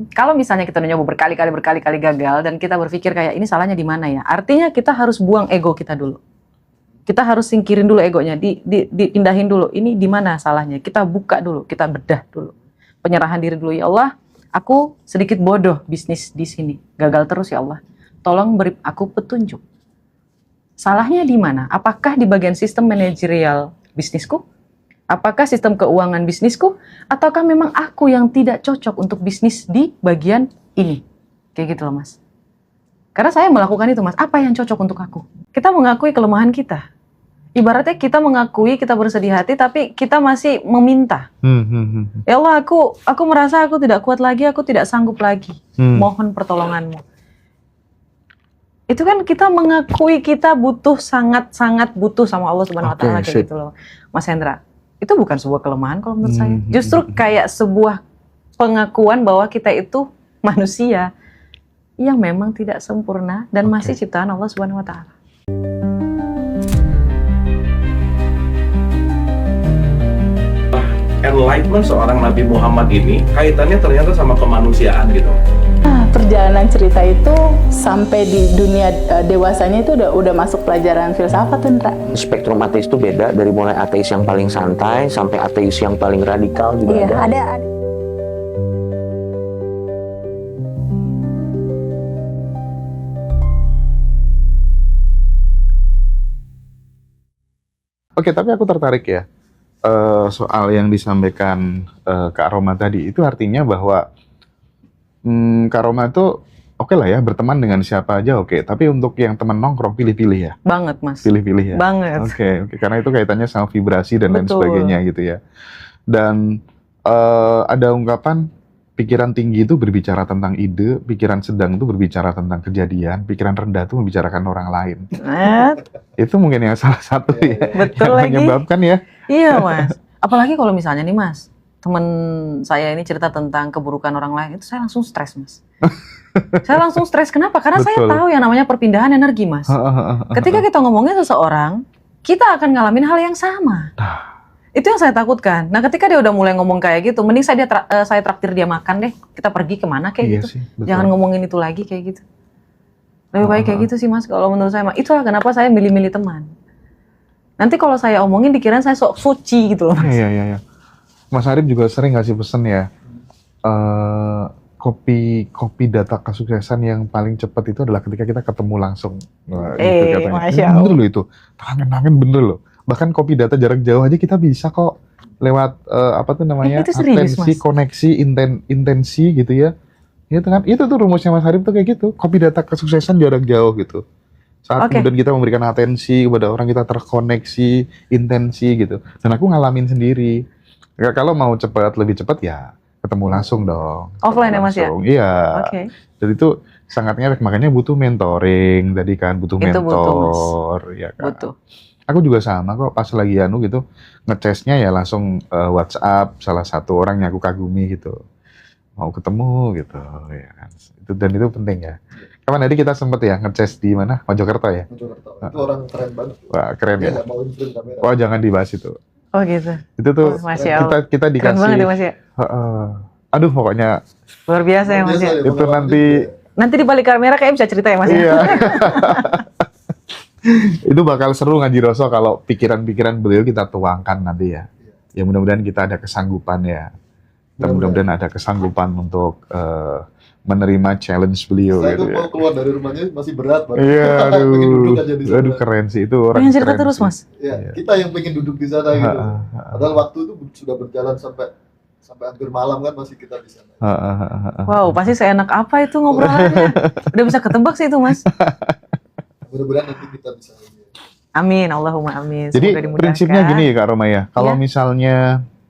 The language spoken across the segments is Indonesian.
Kalau misalnya kita udah nyoba berkali-kali gagal dan kita berpikir kayak ini salahnya di mana ya? Artinya kita harus buang ego kita dulu. Kita harus singkirin dulu egonya, dipindahin dulu. Ini di mana salahnya? Kita buka dulu, kita bedah dulu. Penyerahan diri dulu, ya Allah, aku sedikit bodoh bisnis di sini. Gagal terus ya Allah. Tolong beri aku petunjuk. Salahnya di mana? Apakah di bagian sistem manajerial bisnisku? Apakah sistem keuangan bisnisku? Ataukah memang aku yang tidak cocok untuk bisnis di bagian ini? Kayak gitu loh Mas. Karena saya melakukan itu Mas. Apa yang cocok untuk aku? Kita mengakui kelemahan kita. Ibaratnya kita mengakui, kita bersedih hati, tapi kita masih meminta. Ya Allah, aku merasa aku tidak kuat lagi, aku tidak sanggup lagi. Mohon pertolonganmu. Itu kan kita mengakui kita butuh, sangat-sangat butuh sama Allah Subhanahu Wa Taala kayak gitu loh, Mas Hendra. Itu bukan sebuah kelemahan kalau menurut saya. Justru kayak sebuah pengakuan bahwa kita itu manusia yang memang tidak sempurna dan masih ciptaan Allah Subhanahu Wa Taala. Enlightenment seorang Nabi Muhammad ini kaitannya ternyata sama kemanusiaan gitu. Perjalanan cerita itu sampai di dunia dewasanya itu udah masuk pelajaran filsafat, Indra. Spektrum ateis itu beda, dari mulai ateis yang paling santai sampai ateis yang paling radikal juga ada. Oke, tapi aku tertarik ya soal yang disampaikan Kak Roma tadi. Itu artinya bahwa Kak Roma itu oke lah ya, berteman dengan siapa aja oke. Tapi untuk yang teman nongkrong, pilih-pilih ya? Banget Mas. Pilih-pilih ya? Banget. Oke. Karena itu kaitannya sama vibrasi dan lain sebagainya gitu ya. Dan ada ungkapan, pikiran tinggi itu berbicara tentang ide, pikiran sedang itu berbicara tentang kejadian, pikiran rendah itu membicarakan orang lain. Itu mungkin yang salah satu ya. Betul yang lagi. menyebabkan ya. Iya Mas. Apalagi kalau misalnya nih Mas, teman saya ini cerita tentang keburukan orang lain, itu saya langsung stres Mas. Saya langsung stres, kenapa? Karena saya tahu yang namanya perpindahan energi Mas. Ketika kita ngomongin seseorang, kita akan ngalamin hal yang sama. Itu yang saya takutkan. Nah ketika dia udah mulai ngomong kayak gitu, mending saya traktir dia makan deh, kita pergi kemana kayak gitu. Sih, jangan ngomongin itu lagi kayak gitu. Lebih baik kayak gitu sih Mas, kalau menurut saya. Itulah kenapa saya milih-milih teman. Nanti kalau saya omongin dikirain saya sok suci gitu loh Mas. Iya. Mas Arif juga sering ngasih pesen ya, kopi data kesuksesan yang paling cepat itu adalah ketika kita ketemu langsung. Gitu katanya. Masya Allah. Bener loh itu, tangan bener loh. Bahkan kopi data jarak jauh aja kita bisa kok lewat Itu serius, atensi, Mas? koneksi, intensi gitu ya. Itu kan, itu tuh rumusnya Mas Arif tuh kayak gitu, kopi data kesuksesan jarak jauh gitu. Saat kemudian kita memberikan atensi kepada orang, kita terkoneksi, intensi gitu. Dan aku ngalamin sendiri. Ya, kalau mau cepat, lebih cepat ya ketemu langsung dong. Offline ya Mas ya? Iya. Oke. Jadi itu sangat ngefek, makanya butuh mentoring tadi kan, butuh Itu mentor. butuh, Mas. Ya kan? Butuh. Aku juga sama kok, pas lagi gitu, ngecasnya ya langsung WhatsApp salah satu orang yang aku kagumi gitu. Mau ketemu gitu, ya kan. Dan itu penting ya. Kapan tadi kita sempet ya ngecas di mana? Mojokerto ya? Mojokerto. Itu orang keren banget. Wah, keren Dia ya. nggak mau infilm kamera. Wah, jangan dibahas itu. Oh gitu. Itu tuh Masya Allah. kita Keren dikasih. banget ya Mas ya. Aduh, pokoknya Luar biasa ya Mas ya. Biasa, itu Nanti di balik kamera kayak bisa cerita ya Mas ya. Iya. Itu bakal seru ngaji Roso kalau pikiran-pikiran beliau kita tuangkan nanti ya. Ya mudah-mudahan kita ada kesanggupan ya. Mudah-mudahan ada kesanggupan untuk menerima challenge beliau Saya gitu tuh ya. mau keluar dari rumahnya masih berat banget. Iya, Pengen duduk aja di sana. aduh keren sih itu orang. Pengen cerita keren terus sih. Mas. Ya, kita yang pengen duduk di sana gitu. Padahal waktu itu sudah berjalan sampai hampir malam kan masih kita di sana. Wow, pasti seenak apa itu ngobrolannya. Udah bisa ketebak sih itu Mas. Mudah-mudahan nanti kita bisa. Amin, Allahumma amin. Jadi Semoga dimudahkan. prinsipnya gini ya Kak Roma ya, kalau Iya. misalnya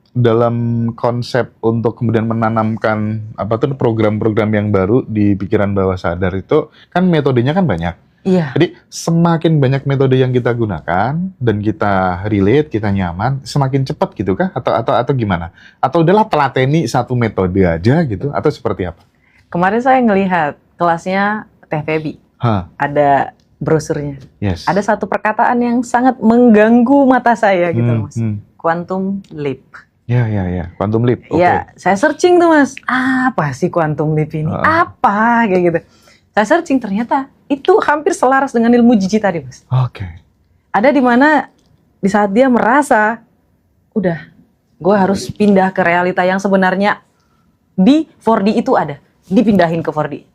dalam konsep untuk kemudian menanamkan program-program yang baru di pikiran bawah sadar itu kan metodenya kan banyak. Iya. Jadi semakin banyak metode yang kita gunakan dan kita relate, kita nyaman, semakin cepat gitu kah? Atau gimana? Atau udahlah telateni satu metode aja gitu? Atau seperti apa? Kemarin saya ngelihat kelasnya Teh Febi. Ada brosurnya. Yes. Ada satu perkataan yang sangat mengganggu mata saya gitu Mas. Quantum leap. Ya. Quantum leap. Oke. Ya, saya searching tuh Mas, apa sih quantum leap ini? Apa kayak gitu. Saya searching ternyata itu hampir selaras dengan ilmu jiji tadi Mas. Oke. Ada di mana di saat dia merasa udah, gue harus pindah ke realita yang sebenarnya di 4D itu ada, dipindahin ke 4D.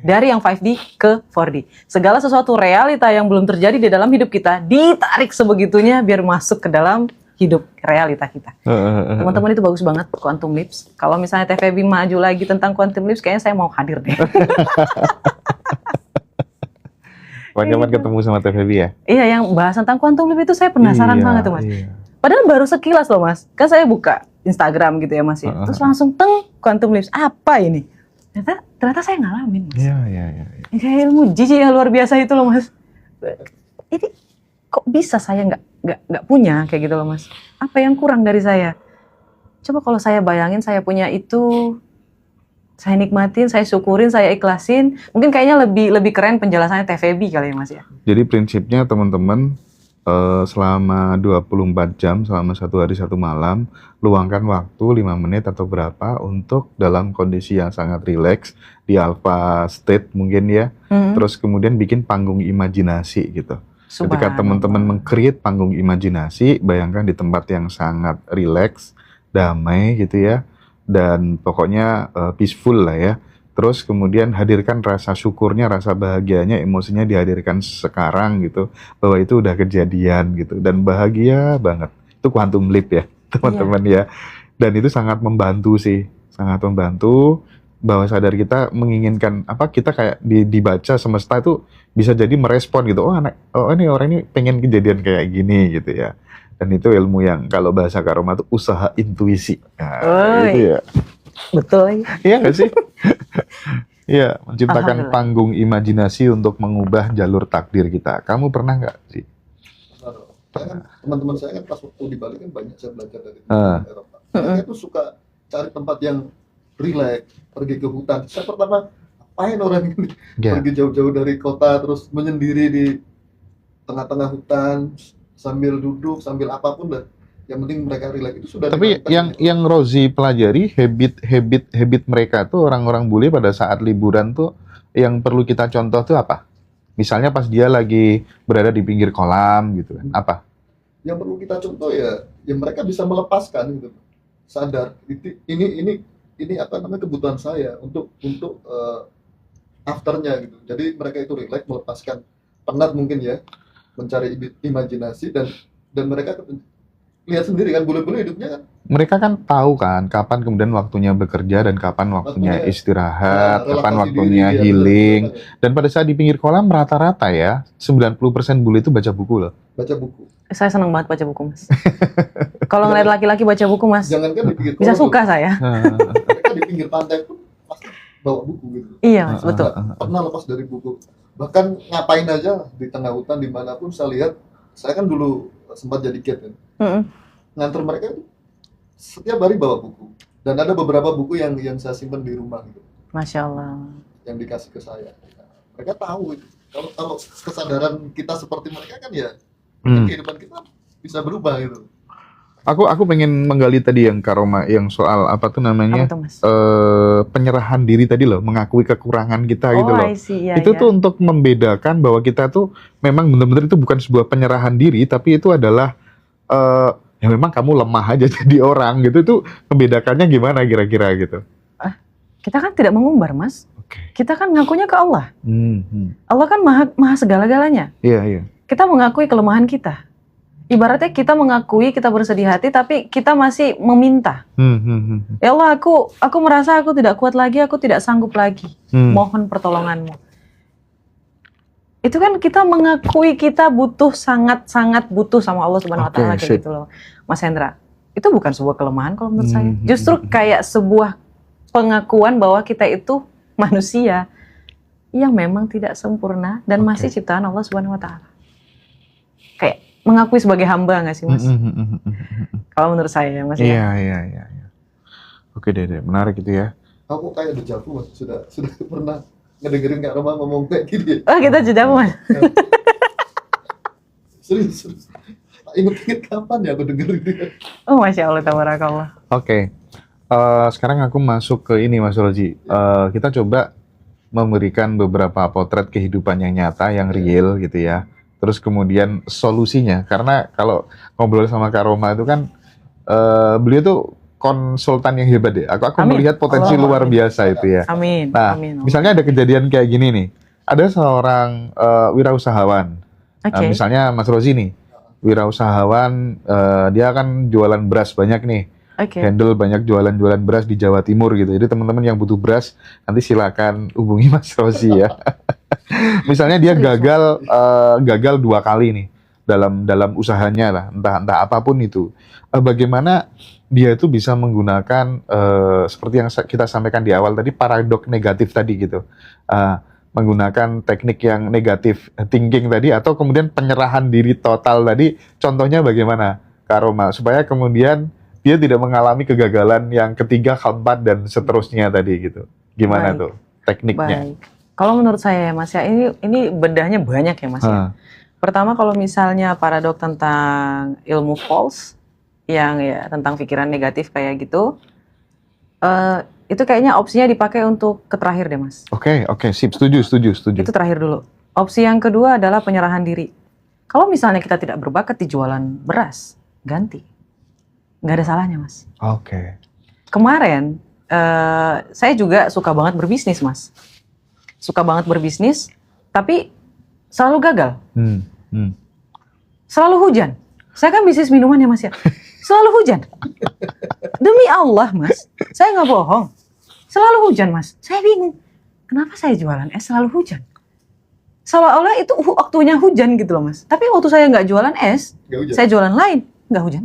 Dari yang 5D ke 4D. Segala sesuatu realita yang belum terjadi di dalam hidup kita ditarik sebegitunya biar masuk ke dalam hidup realita kita. Teman-teman itu bagus banget quantum leaps. Kalau misalnya TVB maju lagi tentang quantum leaps, kayaknya saya mau hadir deh. Kapan ketemu sama TVB ya? Iya, yang bahas tentang quantum leap itu saya penasaran banget tuh Mas. Iya. Padahal baru sekilas loh Mas. Kan saya buka Instagram gitu ya Mas ya. Terus langsung teng quantum leaps. Apa ini? Ternyata saya ngalamin Mas. Iya. Kayak ilmu jiji yang luar biasa itu loh Mas. Ini kok bisa saya nggak punya kayak gitu loh Mas. Apa yang kurang dari saya? Coba kalau saya bayangin saya punya itu, saya nikmatin, saya syukurin, saya ikhlasin. Mungkin kayaknya lebih keren penjelasannya TVB kali ya Mas ya. Jadi prinsipnya teman-teman selama 24 jam, selama 1 hari 1 malam, luangkan waktu 5 menit atau berapa untuk dalam kondisi yang sangat rileks, di alpha state mungkin ya. Terus kemudian bikin panggung imajinasi gitu. Ketika teman-teman meng-create panggung imajinasi, bayangkan di tempat yang sangat rileks, damai gitu ya, dan pokoknya peaceful lah ya. Terus kemudian hadirkan rasa syukurnya, rasa bahagianya, emosinya dihadirkan sekarang gitu, bahwa itu udah kejadian gitu, dan bahagia banget. Itu quantum leap ya teman-teman ya. Dan itu sangat membantu sih, sangat membantu. Bahwa sadar kita menginginkan apa, kita kayak dibaca semesta itu bisa jadi merespon gitu, ini orang ini pengen kejadian kayak gini gitu ya. Dan itu ilmu yang kalau bahasa Karoma itu usaha intuisi. Nah, itu ya. Betul. Iya nggak sih? Iya, menciptakan panggung imajinasi untuk mengubah jalur takdir kita. Kamu pernah nggak sih? Teman-teman saya kan pas waktu di Bali kan banyak saya belajar dari Eropa. Mereka tuh suka cari tempat yang rileks, pergi ke hutan. Saya pertama, ngapain orang ini pergi jauh-jauh dari kota terus menyendiri di tengah-tengah hutan sambil duduk, sambil apapun lah. Yang penting mereka rileks itu sudah. Tapi yang Rozi pelajari habit mereka tuh orang-orang bule pada saat liburan tuh yang perlu kita contoh tuh apa? Misalnya pas dia lagi berada di pinggir kolam gitu kan, apa? Yang perlu kita contoh ya mereka bisa melepaskan gitu. Sadar ini apa namanya kebutuhan saya untuk afternya gitu. Jadi mereka itu rileks, melepaskan penat mungkin ya, mencari imajinasi dan mereka lihat sendiri kan, bule-bule hidupnya kan. Mereka kan tahu kan kapan kemudian waktunya bekerja dan kapan waktunya istirahat, kapan waktunya healing. Dan pada saat di pinggir kolam rata-rata ya 90% bule itu baca buku loh. Baca buku. Saya senang banget baca buku Mas. Kalau ngeliat laki-laki baca buku Mas, jangankan di pinggir kolam, bisa suka saya. Mereka di pinggir pantai pun pasti bawa buku gitu. Iya Mas, betul. Pernah lepas dari buku. Bahkan ngapain aja di tengah hutan dimanapun saya lihat. Saya kan dulu sempat jadi guide kan. Nganter mereka itu setiap hari bawa buku. Dan ada beberapa buku yang saya simpan di rumah gitu. Masya Allah. Yang dikasih ke saya. Mereka tahu itu. Kalau kesadaran kita seperti mereka kan ya kehidupan kita bisa berubah gitu. Aku pengen menggali tadi yang Karoma yang soal apa tuh namanya penyerahan diri tadi loh, mengakui kekurangan kita gitu loh. Itu tuh untuk membedakan bahwa kita tuh memang benar-benar itu bukan sebuah penyerahan diri, tapi itu adalah ya memang kamu lemah aja jadi orang gitu. Itu membedakannya gimana kira-kira gitu? Kita kan tidak mengumbar Mas. Kita kan ngakunya ke Allah. Allah kan maha segala-galanya. Iya. Kita mengakui kelemahan kita. Ibaratnya kita mengakui, kita bersedih hati, tapi kita masih meminta. Ya Allah, aku merasa aku tidak kuat lagi, aku tidak sanggup lagi. Mohon pertolonganmu. Itu kan kita mengakui kita butuh, sangat-sangat butuh sama Allah Subhanahu Wa Taala kayak gitu loh, Mas Hendra. Itu bukan sebuah kelemahan kalau menurut saya. Justru kayak sebuah pengakuan bahwa kita itu manusia yang memang tidak sempurna dan masih ciptaan Allah Subhanahu Wa Taala. Kayak mengakui sebagai hamba nggak sih Mas? Kalau menurut saya ya Mas. Iya. Oke deh, menarik itu ya. Aku kayak dejavu Mas, sudah pernah ngedengerin Kak Roma ngomong kayak gini. Oh kita dejavu Mas. Serius. Ingat-ingat kapan ya aku denger itu ya? Oh, Masya Allah, tabarakallah. Oke. Sekarang aku masuk ke ini Mas Roji. Kita coba memberikan beberapa potret kehidupan yang nyata, yang real gitu ya. Terus kemudian solusinya, karena kalau ngobrol sama Kak Roma itu kan beliau tuh konsultan yang hebat ya. Aku Amin. melihat potensi Allah, luar amin. biasa itu ya. Amin. Nah, Amin. misalnya ada kejadian kayak gini nih. Ada seorang wirausahawan. Oke. Misalnya Mas Rozi nih, wirausahawan, dia kan jualan beras banyak nih. Oke. Handle banyak jualan-jualan beras di Jawa Timur gitu. Jadi teman-teman yang butuh beras nanti silakan hubungi Mas Rozi ya. Misalnya dia gagal 2 kali nih dalam usahanya lah, entah apapun itu. Bagaimana dia itu bisa menggunakan seperti yang kita sampaikan di awal tadi, paradok negatif tadi gitu. Menggunakan teknik yang negatif thinking tadi, atau kemudian penyerahan diri total tadi. Contohnya bagaimana Kak Roma supaya kemudian dia tidak mengalami kegagalan yang ketiga, keempat, dan seterusnya tadi gitu. Gimana Baik. tuh tekniknya? Baik. Kalau menurut saya ya Mas ya, ini bedahnya banyak ya Mas ya. Pertama kalau misalnya paradok tentang ilmu false, yang ya tentang pikiran negatif kayak gitu, itu kayaknya opsinya dipakai untuk ke terakhir deh Mas. Oke, sip, setuju. Itu terakhir dulu. Opsi yang kedua adalah penyerahan diri. Kalau misalnya kita tidak berbakat di jualan beras, ganti. Nggak ada salahnya Mas. Oke. Kemarin saya juga suka banget berbisnis Mas. Suka banget berbisnis, tapi selalu gagal. Selalu hujan. Saya kan bisnis minuman ya Mas ya. Selalu hujan. Demi Allah Mas, saya nggak bohong. Selalu hujan Mas. Saya bingung. Kenapa saya jualan es selalu hujan? Seolah-olah itu waktunya hujan gitu loh Mas. Tapi waktu saya nggak jualan es, Nggak hujan. saya jualan lain, nggak hujan.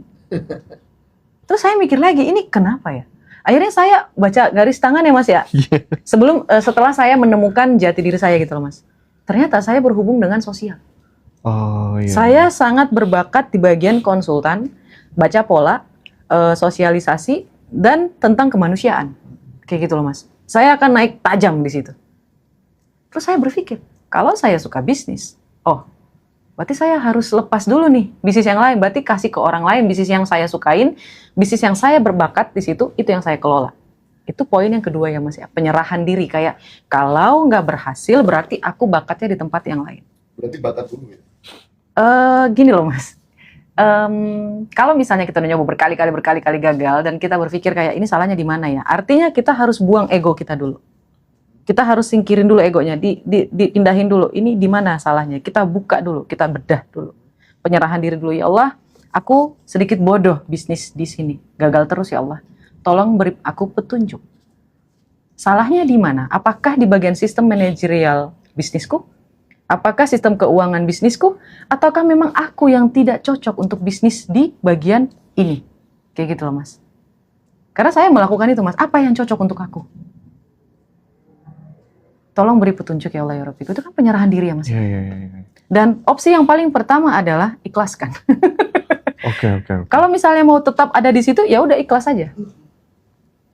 Terus saya mikir lagi, ini kenapa ya? Akhirnya saya baca garis tangan ya Mas ya. Setelah saya menemukan jati diri saya gitu loh Mas. Ternyata saya berhubung dengan sosial. Oh iya. Saya sangat berbakat di bagian konsultan, baca pola, sosialisasi, dan tentang kemanusiaan. Kayak gitu loh Mas. Saya akan naik tajam di situ. Terus saya berpikir, kalau saya suka bisnis, berarti saya harus lepas dulu nih bisnis yang lain. Berarti kasih ke orang lain bisnis yang saya sukain, bisnis yang saya berbakat di situ, itu yang saya kelola. Itu poin yang kedua ya Mas ya, penyerahan diri. Kayak kalau nggak berhasil berarti aku bakatnya di tempat yang lain. Berarti bakat dulu ya. Gini loh Mas, kalau misalnya kita udah nyoba berkali-kali gagal dan kita berpikir kayak ini salahnya di mana ya, artinya kita harus buang ego kita dulu. Kita harus singkirin dulu egonya, dipindahin dulu. Ini di mana salahnya? Kita buka dulu, kita bedah dulu. Penyerahan diri dulu, ya Allah, aku sedikit bodoh bisnis di sini, gagal terus ya Allah. Tolong beri aku petunjuk. Salahnya di mana? Apakah di bagian sistem manajerial bisnisku? Apakah sistem keuangan bisnisku? Ataukah memang aku yang tidak cocok untuk bisnis di bagian ini? Kayak gitu loh Mas. Karena saya melakukan itu Mas, apa yang cocok untuk aku? Tolong beri petunjuk ya Allah ya Rabbi. Itu kan penyerahan diri ya Mas. Iya. Dan opsi yang paling pertama adalah ikhlaskan. Oke. Kalau misalnya mau tetap ada di situ, ya udah ikhlas aja.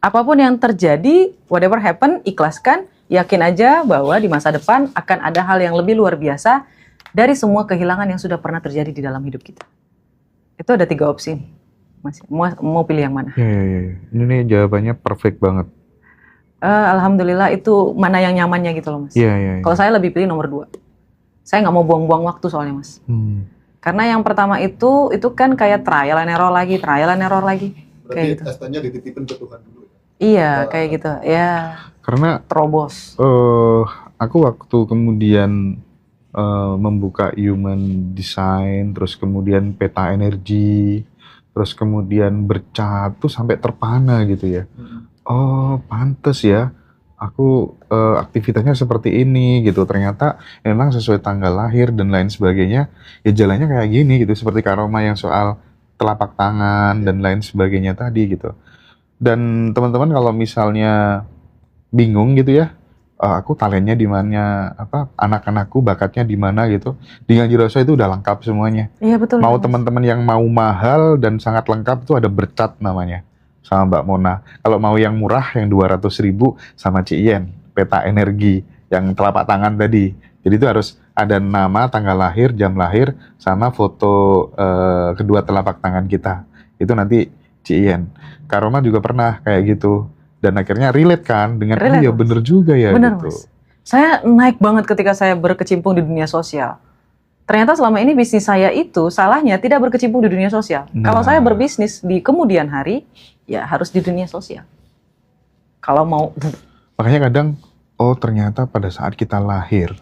Apapun yang terjadi, whatever happen, ikhlaskan. Yakin aja bahwa di masa depan akan ada hal yang lebih luar biasa dari semua kehilangan yang sudah pernah terjadi di dalam hidup kita. Itu ada 3 opsi, Mas. Mau pilih yang mana? Iya. Ini jawabannya perfect banget. Alhamdulillah itu mana yang nyamannya gitu loh Mas. Iya. Kalau saya lebih pilih nomor 2. Saya nggak mau buang-buang waktu soalnya Mas. Karena yang pertama itu kan kayak trial and error lagi. Berarti Kayak gitu. ST-nya dititipin ke Tuhan dulu ya. Iya, kayak gitu. Ya, Karena terobos. aku waktu kemudian membuka human design, terus kemudian peta energi, terus kemudian bercat tuh sampai terpana gitu ya. Oh, pantes ya. Aku aktivitasnya seperti ini gitu. Ternyata memang sesuai tanggal lahir dan lain sebagainya. Ya jalannya kayak gini gitu. Seperti Kak Roma yang soal telapak tangan dan lain sebagainya tadi gitu. Dan teman-teman kalau misalnya bingung gitu ya, aku talentnya di mana, anak-anakku bakatnya di mana gitu. Di Ngaji Rosa itu udah lengkap semuanya. Iya betul. Mau Mas. teman-teman yang mau mahal dan sangat lengkap tuh ada bercat namanya sama Mbak Mona. Kalau mau yang murah yang 200.000 sama Ci Yen, peta energi yang telapak tangan tadi. Jadi itu ada nama, tanggal lahir, jam lahir, sama foto kedua telapak tangan kita. Itu nanti Cien. Kak Roma juga pernah kayak gitu. Dan akhirnya relate kan dengan, Relate, oh ya Mas. bener juga ya Bener, gitu. Mas. Saya naik banget ketika saya berkecimpung di dunia sosial. Ternyata selama ini bisnis saya itu salahnya tidak berkecimpung di dunia sosial. Nah. Kalau saya berbisnis di kemudian hari, ya harus di dunia sosial. Kalau mau, Makanya kadang, oh ternyata pada saat kita lahir,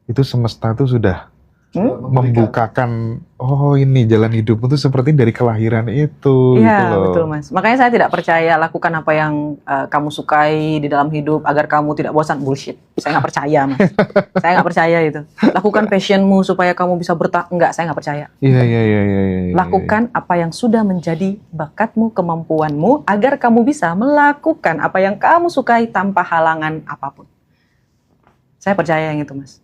itu semesta tuh sudah membukakan, oh ini jalan hidupmu tuh seperti dari kelahiran itu. gitu iya loh. betul Mas. Makanya saya tidak percaya lakukan apa yang kamu sukai di dalam hidup agar kamu tidak bosan. Bullshit. Saya nggak percaya Mas. Saya nggak percaya itu. Lakukan passionmu supaya kamu bisa bertahan. Enggak, saya nggak percaya. Iya. Lakukan apa yang sudah menjadi bakatmu, kemampuanmu, agar kamu bisa melakukan apa yang kamu sukai tanpa halangan apapun. Saya percaya yang itu, Mas.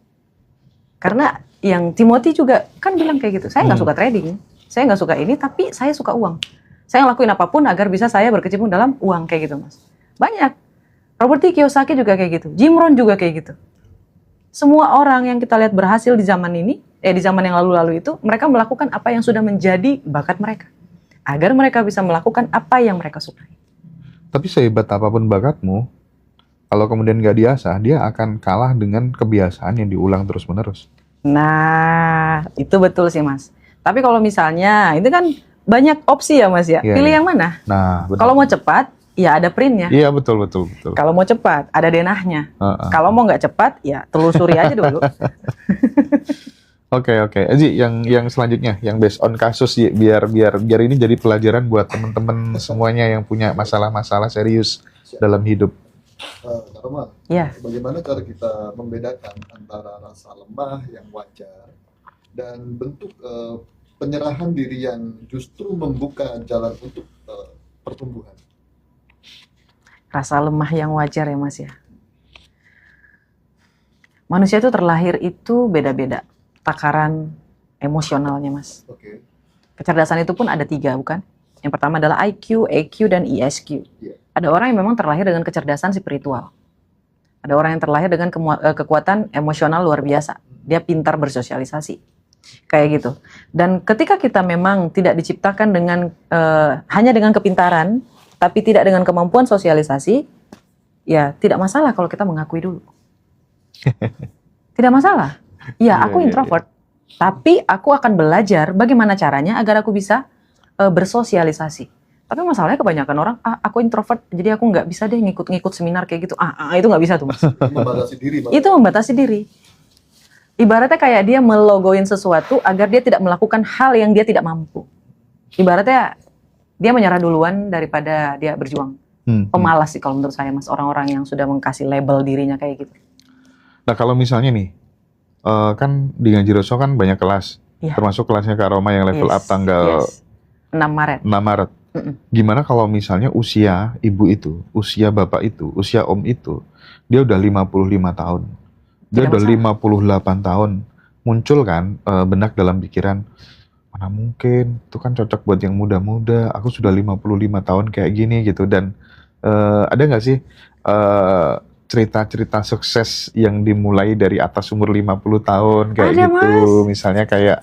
Karena yang Timothy juga kan bilang kayak gitu. Saya nggak suka trading, saya nggak suka ini, tapi saya suka uang. Saya ngelakuin apapun agar bisa saya berkecimpung dalam uang kayak gitu, Mas. Banyak. Robert T. Kiyosaki juga kayak gitu. Jim Rohn juga kayak gitu. Semua orang yang kita lihat berhasil di zaman ini, di zaman yang lalu-lalu itu, mereka melakukan apa yang sudah menjadi bakat mereka. Agar mereka bisa melakukan apa yang mereka sukai. Tapi sehebat apapun bakatmu, kalau kemudian nggak diasah, dia akan kalah dengan kebiasaan yang diulang terus-menerus. Nah, itu betul sih Mas. Tapi kalau misalnya, itu kan banyak opsi ya Mas ya. Iya, Pilih iya. yang mana? Nah, benar. Kalau mau cepat, ya ada printnya. Iya betul. Kalau mau cepat, ada denahnya. Heeh. Kalau mau nggak cepat, ya telusuri aja dulu. Oke. Ji, yang selanjutnya, yang based on kasus, Ji, biar ini jadi pelajaran buat teman-teman semuanya yang punya masalah-masalah serius dalam hidup. Kak Roma, Ya. bagaimana cara kita membedakan antara rasa lemah yang wajar dan bentuk penyerahan diri yang justru membuka jalan untuk pertumbuhan? Rasa lemah yang wajar ya Mas ya. Manusia itu terlahir itu beda-beda. Takaran emosionalnya Mas. Oke. Kecerdasan itu pun ada 3 bukan? Yang pertama adalah IQ, EQ, dan ESQ. Iya. Ada orang yang memang terlahir dengan kecerdasan spiritual. Ada orang yang terlahir dengan kekuatan emosional luar biasa. Dia pintar bersosialisasi. Kayak gitu. Dan ketika kita memang tidak diciptakan dengan hanya dengan kepintaran, tapi tidak dengan kemampuan sosialisasi, ya tidak masalah kalau kita mengakui dulu. Tidak masalah. Ya, aku introvert. Tapi aku akan belajar bagaimana caranya agar aku bisa bersosialisasi. Tapi masalahnya kebanyakan orang, aku introvert, jadi aku nggak bisa deh ngikut-ngikut seminar kayak gitu. Itu nggak bisa tuh Mas. Membatasi diri. Mas. Itu membatasi diri. Ibaratnya kayak dia melogoin sesuatu agar dia tidak melakukan hal yang dia tidak mampu. Ibaratnya dia menyerah duluan daripada dia berjuang. Pemalas sih kalau menurut saya Mas, orang-orang yang sudah mengkasih label dirinya kayak gitu. Nah kalau misalnya nih, kan di Ganjiroso kan banyak kelas, Iya. termasuk kelasnya Kak Roma yang level up tanggal 6 Maret. 6 Maret. Gimana kalau misalnya usia ibu itu, usia bapak itu, usia om itu, dia udah 55 tahun. Dia Tidak udah masalah. 58 tahun. Muncul kan benak dalam pikiran, mana mungkin, itu kan cocok buat yang muda-muda, aku sudah 55 tahun kayak gini gitu. Dan ada nggak sih cerita-cerita sukses yang dimulai dari atas umur 50 tahun kayak Ada, gitu. Mas. Misalnya kayak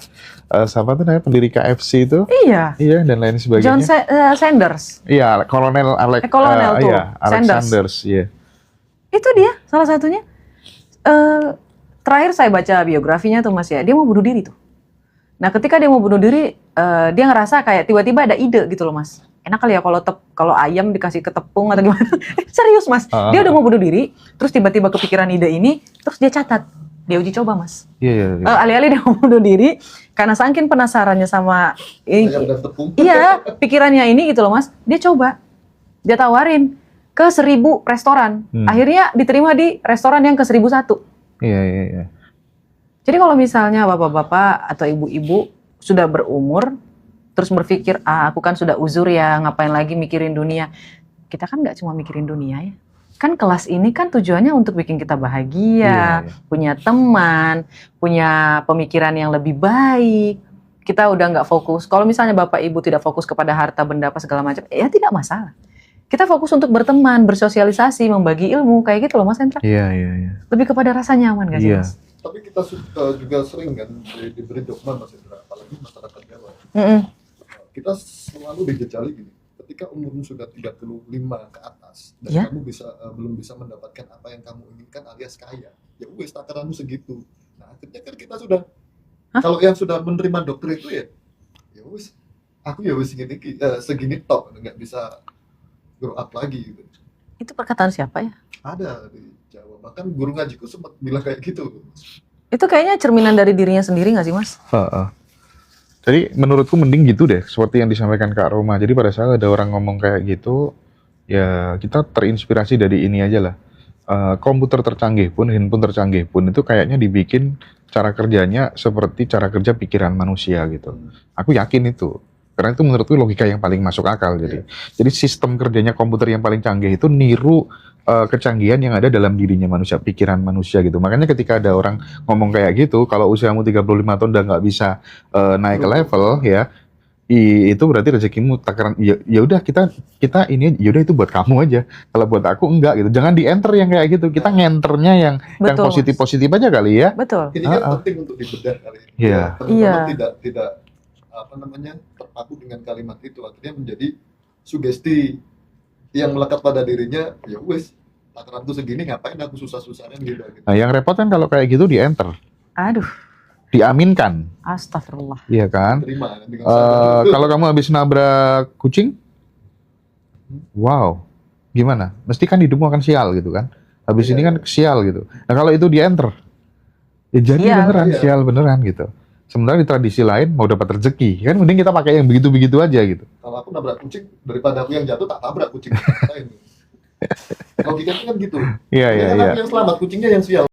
siapa tuh namanya pendiri KFC itu? Iya. Iya, dan lain sebagainya. John Sanders. Iya, Kolonel Alex. Kolonel tuh, Iya, Alex Sanders. Iya. Itu dia salah satunya. Terakhir saya baca biografinya tuh Mas ya, dia mau bunuh diri tuh. Nah ketika dia mau bunuh diri, dia ngerasa kayak tiba-tiba ada ide gitu loh Mas. Enak kali ya kalau ayam dikasih ke tepung atau gimana. Serius Mas, dia udah mau bunuh diri, terus tiba-tiba kepikiran ide ini, terus dia catat. Dia uji coba Mas. Iya. Alih-alih dia mau bunuh diri, karena saking penasarannya sama Ayam dan tepung. iya, pikirannya ini gitu loh Mas. Dia coba, dia tawarin ke 1000 restoran. Akhirnya diterima di restoran yang ke 1001. Iya. Jadi kalau misalnya bapak-bapak atau ibu-ibu sudah berumur, terus berpikir, aku kan sudah uzur ya, ngapain lagi mikirin dunia. Kita kan nggak cuma mikirin dunia ya. Kan kelas ini kan tujuannya untuk bikin kita bahagia, Iya. punya teman, punya pemikiran yang lebih baik. Kita udah nggak fokus. Kalau misalnya bapak ibu tidak fokus kepada harta benda apa segala macam, ya tidak masalah. Kita fokus untuk berteman, bersosialisasi, membagi ilmu, kayak gitu loh Mas Hendra. Iya. Lebih kepada rasa nyaman gak sih Iya. Mas? Tapi kita juga sering kan diberi dogma Mas Indra, apalagi masyarakat Jawa. Mm-mm. Kita selalu dijejali gini, ketika umurmu sudah 35 ke atas dan Ya. kamu belum bisa mendapatkan apa yang kamu inginkan alias kaya, ya wes takaranmu segitu. Nah akhirnya kan kita sudah, Hah? kalau yang sudah menerima dokter itu ya wes, aku ya wes segini top, nggak bisa grow up lagi gitu. Itu perkataan siapa ya? Ada di Jawa, bahkan guru ngajiku sempat bilang kayak gitu. Itu kayaknya cerminan dari dirinya sendiri gak sih Mas? Jadi menurutku mending gitu deh, seperti yang disampaikan Kak Roma. Jadi pada saat ada orang ngomong kayak gitu, ya kita terinspirasi dari ini aja lah. Komputer tercanggih pun, handphone tercanggih pun itu kayaknya dibikin cara kerjanya seperti cara kerja pikiran manusia gitu. Aku yakin itu. Karena itu menurutku logika yang paling masuk akal. Jadi sistem kerjanya komputer yang paling canggih itu niru kecanggihan yang ada dalam dirinya manusia, pikiran manusia gitu. Makanya ketika ada orang ngomong kayak gitu, kalau usiamu 35 tahun udah nggak bisa naik ke level ya, itu berarti rezekimu takaran. Ya udah kita ini, ya udah itu buat kamu aja. Kalau buat aku enggak gitu. Jangan di enter yang kayak gitu. Kita ngenternya yang Betul, positif aja kali ya. Betul. Ini kan penting untuk dibedah kali ini. Iya. Teman-teman tidak terpaku dengan kalimat itu, akhirnya menjadi sugesti yang melekat pada dirinya. Ya wes, takaranku segini, ngapain aku susah-susahan gitu. Nah yang repot kan kalau kayak gitu di enter, Aduh, diaminkan, astagfirullah. iya kan? Terima dengan sadar. Kalau kamu habis nabrak kucing, wow, gimana? Mesti kan hidupmu akan sial gitu kan? Habis ini kan sial gitu. Nah kalau itu di enter, ya jadi Sial. beneran, Iya. sial beneran gitu. Sementara di tradisi lain mau dapat rezeki, kan mending kita pakai yang begitu-begitu aja gitu. Kalau aku nabrak kucing, daripada aku yang jatuh tak tabrak kucing. Logikanya kan gitu. Iya. Aku yang selamat, kucingnya yang sial.